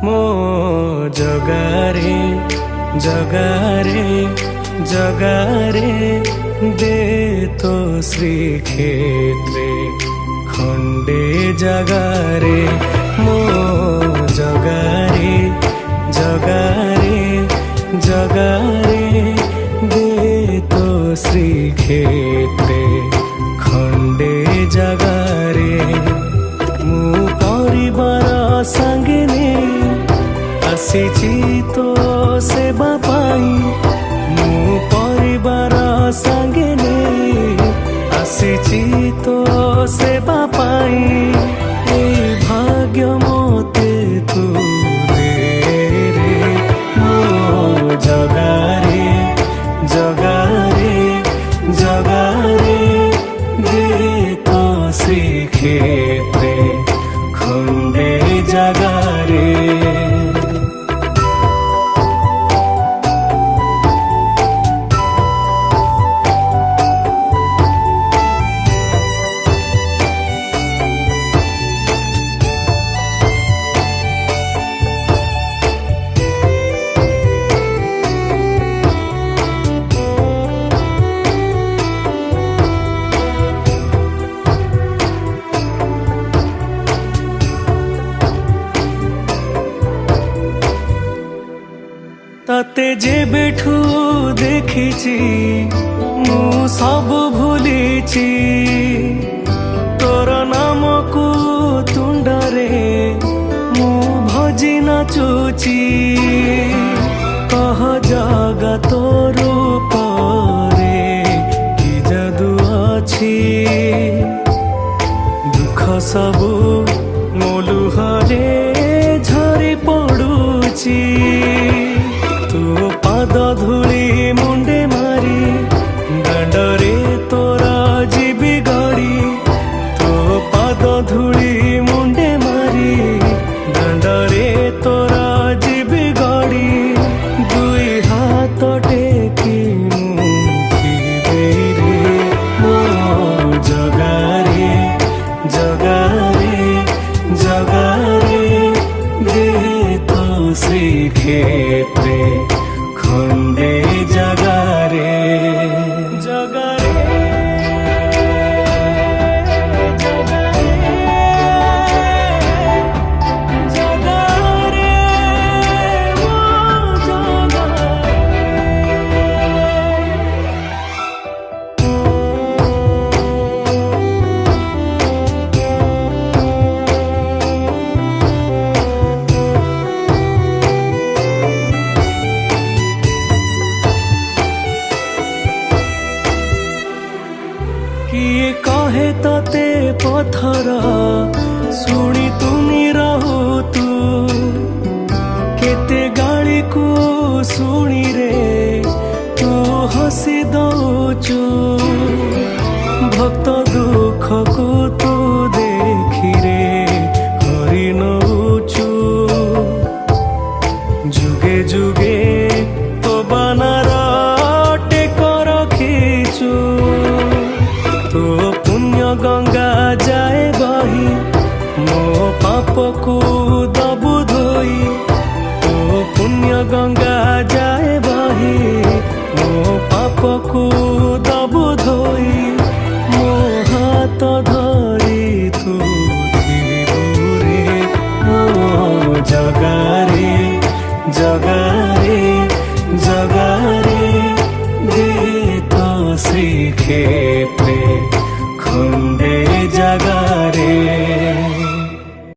ମୋ ଜଗାରେ ଜଗାରେ ଜଗାରେ ଦେ ତ ଶ୍ରୀକ୍ଷେତ୍ରେ ଖଣ୍ଡେ ଜଗାରେ ମୋ ଜଗାରେ ଜଗାରେ ଜଗାରେ ଦେ ତ ଶ୍ରୀକ୍ଷେତ୍ରେ ଖଣ୍ଡେ ଜଗାରେ ମୁଁ ପରିବାର ସାଙ୍ଗେ ଆସିଛି ତୋ ସେବା ପାଇଁ ମୁଁ ପରିବାର ସାଙ୍ଗେ ଆସିଛି ତୋ ସେବା ପାଇଁ ଏଇ ଭାଗ୍ୟ ମୋତେ ତୁ ଦେ ରେ ମୋ ଜଗାରେ ଜଗାରେ ଜଗାରେ ଦେ ତ ଶ୍ରୀକ୍ଷେତ୍ରେ ଖଣ୍ଡେ ଜଗାରେ তাতে যেবেঠু দেখিছি মু সবু ভুলিছি তোর নামকু তুণ্ডরে মু ভজি নাচুছি কহ জগা তোর উপরে কি জাদু ଅଛି দুঃখ সবু ମୋ ଲୁହରେ ଝରି ପଡୁଛି ତୋ ପାଦ ଧୂଳି ମୁଣ୍ଡେ ମାରି ଦାଣ୍ଡରେ ତୋର ଯିବି ଗଡ଼ି ତୋ ପାଦ ଧୂଳି ମୁଣ୍ଡେ ମାରି ଦାଣ୍ଡରେ ତୋର ଯିବି ଗଡ଼ି ଦୁଇ ହାତ ଟେକି ମୁଁ ଥିବି ରେ ମୋ ଜଗାରେ ଜଗାରେ ଜଗାରେ ଦେ ତ ଶ୍ରୀକ୍ଷେତ୍ରେ খন্ডে জগারে জগারে किए कहे तोते पथर शुणी तुनी रहू तू केते गाड़ी को शुणी रे तू हसी दौचु भक्त दुख को तू देखी रे हरि नौचु जुगे जुगे तो बानार टेक रखीचु तो पुण्य गंगा जाए बही मो पाप को दबु धोई तो पुण्य गंगा जाए बही मो पाप को दबु धोई मो हाथ धरी तू थिबु रे मो जगारे जगारे जगारे दे तो श्रीक्षेत्रे